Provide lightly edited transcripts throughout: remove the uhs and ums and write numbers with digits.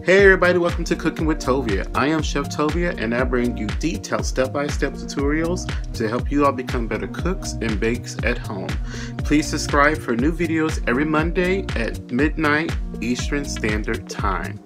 Hey everybody, welcome to Cooking with Tovia. I am Chef Tovia and I bring you detailed step-by-step tutorials to help you all become better cooks and bakes at home. Please subscribe for new videos every Monday at midnight Eastern Standard Time.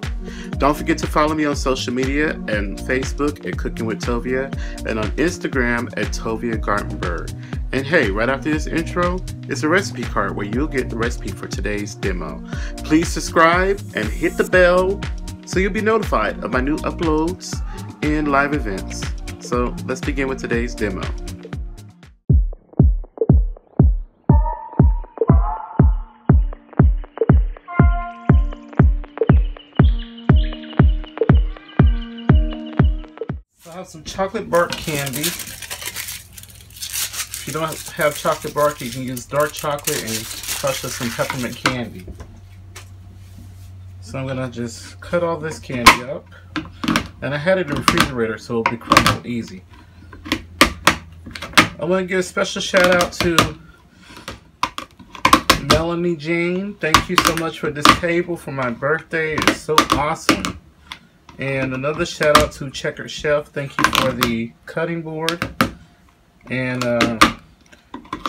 Don't forget to follow me on social media and Facebook at Cooking with Tovia and on Instagram at Tovia Gartenberg. And hey, right after this intro, it's a recipe card where you'll get the recipe for today's demo. Please subscribe and hit the bell so you'll be notified of my new uploads and live events. So let's begin with today's demo. So I have some chocolate bark candy. If you don't have chocolate bark, you can use dark chocolate and crush with some peppermint candy. So I'm gonna just cut all this candy up, and I had it in the refrigerator so it'll be crumbled easy. I want to give a special shout out to Melanie Jane. Thank you so much for this table for my birthday. It's so awesome. And another shout out to Checkered Chef. Thank you for the cutting board. And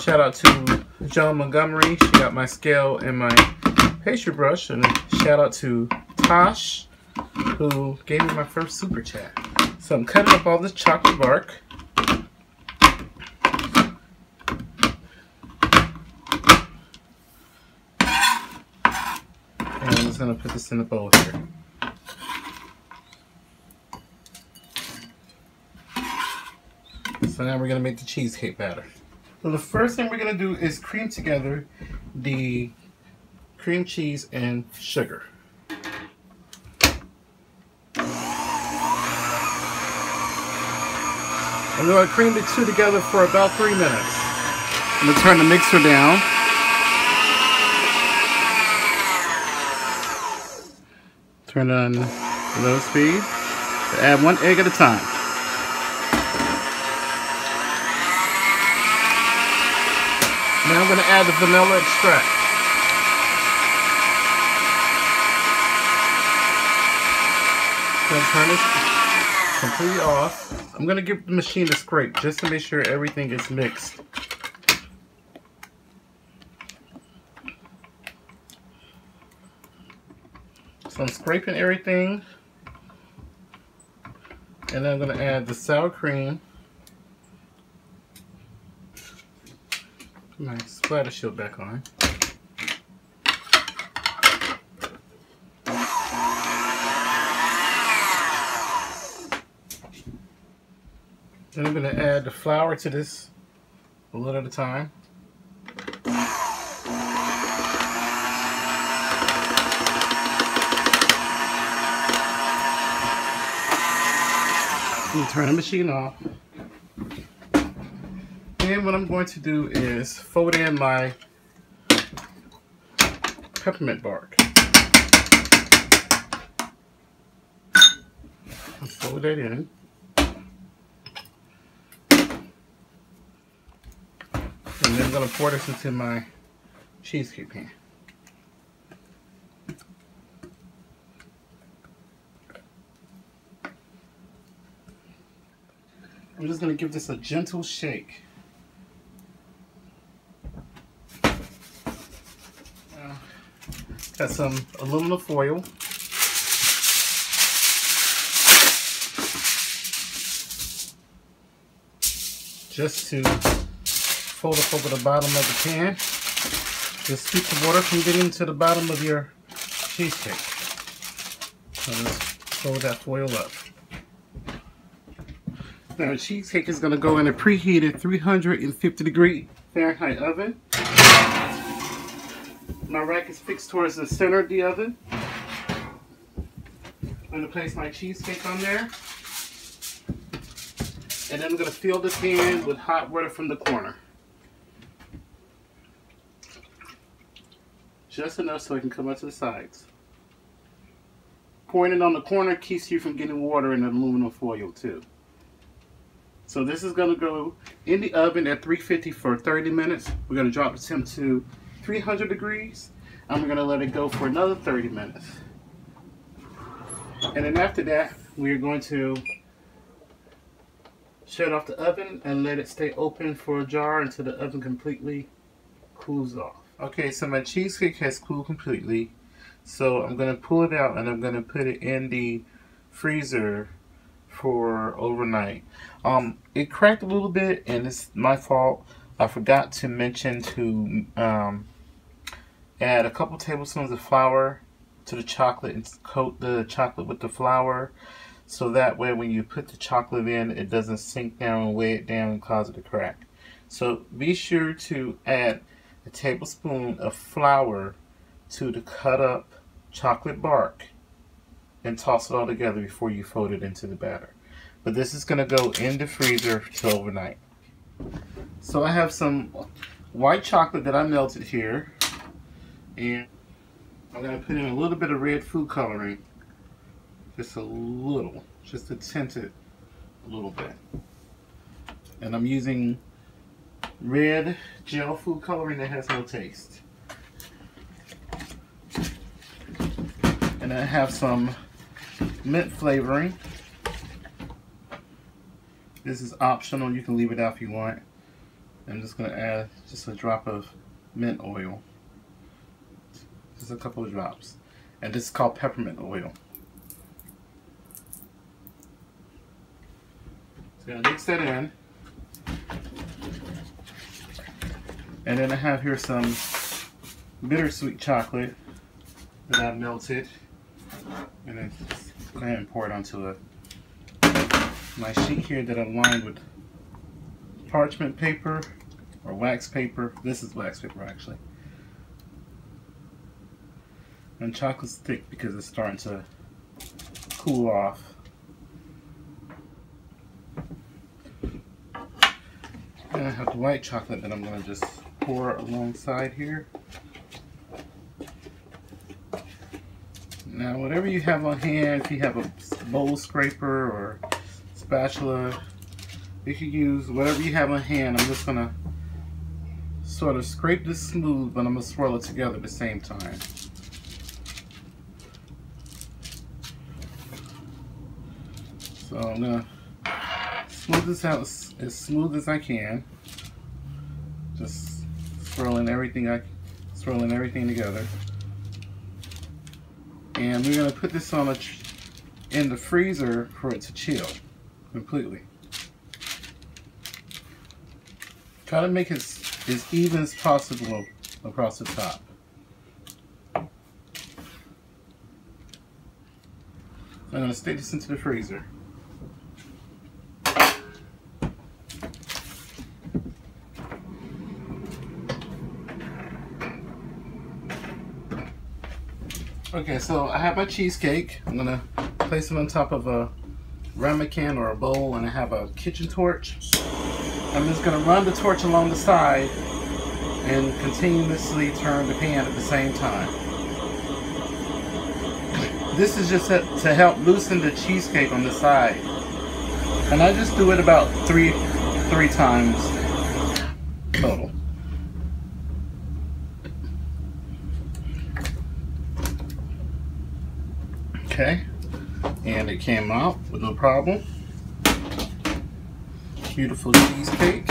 shout out to Joan Montgomery. She got my scale and my pastry brush. And shout out to Tosh, who gave me my first super chat. So I'm cutting up all this chocolate bark. And I'm just going to put this in the bowl here. So now we're going to make the cheesecake batter. So the first thing we're going to do is cream together the cream cheese and sugar. I'm going to cream the two together for about 3 minutes. I'm going to turn the mixer down. Turn it on low speed. Add 1 egg at a time. Now I'm going to add the vanilla extract. I'm going to turn this completely off. I'm going to give the machine a scrape just to make sure everything is mixed. So I'm scraping everything. And then I'm going to add the sour cream. Put my splatter shield back on. Then I'm going to add the flour to this a little at a time. And turn the machine off. And what I'm going to do is fold in my peppermint bark. Fold that in. And then I'm going to pour this into my cheesecake pan. I'm just going to give this a gentle shake. Got some aluminum foil. Just to fold up over the bottom of the pan. Just keep the water from getting to the bottom of your cheesecake. So just fold that foil up. Now the cheesecake is going to go in a preheated 350-degree Fahrenheit oven. My rack is fixed towards the center of the oven. I'm going to place my cheesecake on there. And then I'm going to fill the pan with hot water from the corner. Just enough so it can come out to the sides. Pouring it on the corner keeps you from getting water in the aluminum foil too. So this is going to go in the oven at 350 for 30 minutes. We're going to drop the temp to 300 degrees. And we're going to let it go for another 30 minutes. And then after that, we're going to shut off the oven and let it stay open for a jar until the oven completely cools off. Okay, so my cheesecake has cooled completely. So I'm going to pull it out and I'm going to put it in the freezer for overnight. It cracked a little bit and it's my fault. I forgot to mention to add a couple tablespoons of flour to the chocolate and coat the chocolate with the flour, so that way when you put the chocolate in, it doesn't sink down and weigh it down and cause it to crack. So be sure to add a tablespoon of flour to the cut up chocolate bark and toss it all together before you fold it into the batter. But this is going to go in the freezer till overnight. So I have some white chocolate that I melted here, and I'm going to put in a little bit of red food coloring. Just a little, just to tint it a little bit. And I'm using red gel food coloring that has no taste. And I have some mint flavoring. This is optional, you can leave it out if you want. I'm just going to add just a drop of mint oil. Just a couple of drops. And this is called peppermint oil. So I'm going to mix that in. And then I have here some bittersweet chocolate that I've melted. And then go ahead and pour it onto my sheet here that I've lined with parchment paper or wax paper. This is wax paper actually. And chocolate's thick because it's starting to cool off. And I have the white chocolate that I'm going to just pour alongside here. Now whatever you have on hand, if you have a bowl scraper or spatula, you can use whatever you have on hand. I'm just going to sort of scrape this smooth, but I'm going to swirl it together at the same time. So I'm going to smooth this out as smooth as I can. Just swirling everything together. And we're going to put this on in the freezer for it to chill completely. Try to make it as even as possible across the top. I'm going to stick this into the freezer. Okay, so I have my cheesecake. I'm gonna place it on top of a ramekin or a bowl, and I have a kitchen torch. I'm just gonna run the torch along the side and continuously turn the pan at the same time. This is just to help loosen the cheesecake on the side. And I just do it about three times total. Okay, and it came out with no problem. Beautiful cheesecake.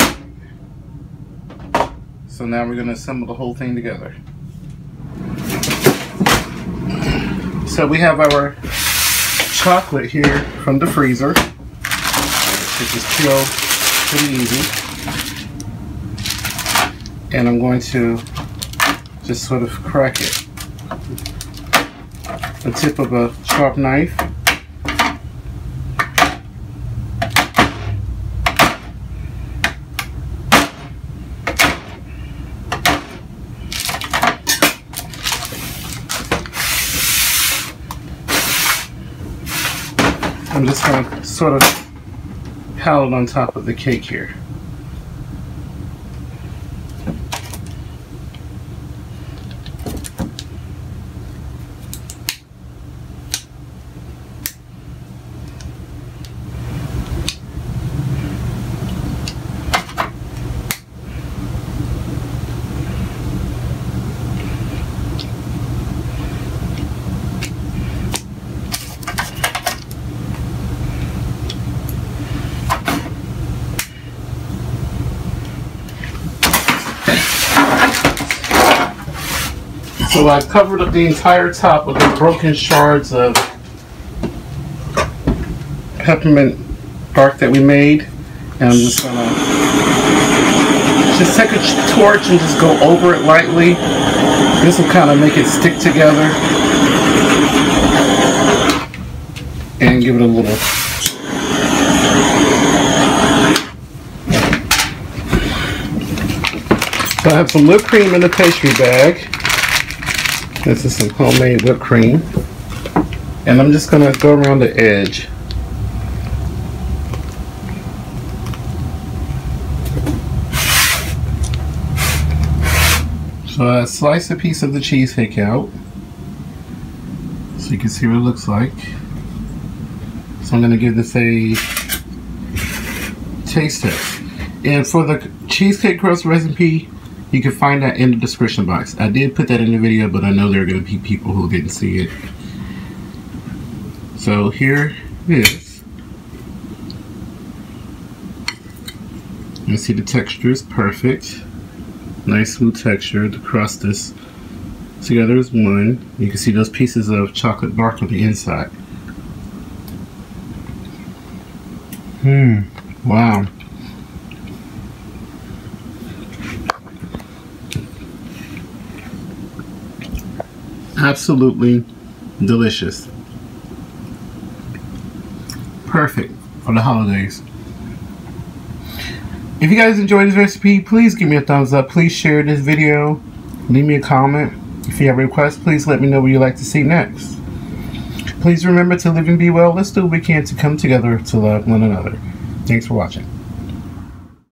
So now we're going to assemble the whole thing together. So we have our chocolate here from the freezer, which is chill pretty easy. And I'm going to just sort of crack it. The tip of a sharp knife. I'm just going to sort of pile it on top of the cake here. So I covered up the entire top with the broken shards of peppermint bark that we made. And I'm just gonna take a torch and just go over it lightly. This will kind of make it stick together and give it a little. So I have some whipped cream in the pastry bag. This is some homemade whipped cream. And I'm just going to go around the edge. So I slice a piece of the cheesecake out so you can see what it looks like. So I'm going to give this a taste test. And for the cheesecake crust recipe, you can find that in the description box. I did put that in the video, but I know there are going to be people who didn't see it. So here it is. You see the texture is perfect. Nice smooth texture. The crust is together as one. You can see those pieces of chocolate bark on the inside. Wow. Absolutely delicious. Perfect for the holidays. If you guys enjoyed this recipe, please give me a thumbs up. Please share this video. Leave me a comment. If you have requests, please let me know what you'd like to see next. Please remember to live and be well. Let's do what we can to come together to love one another. Thanks for watching.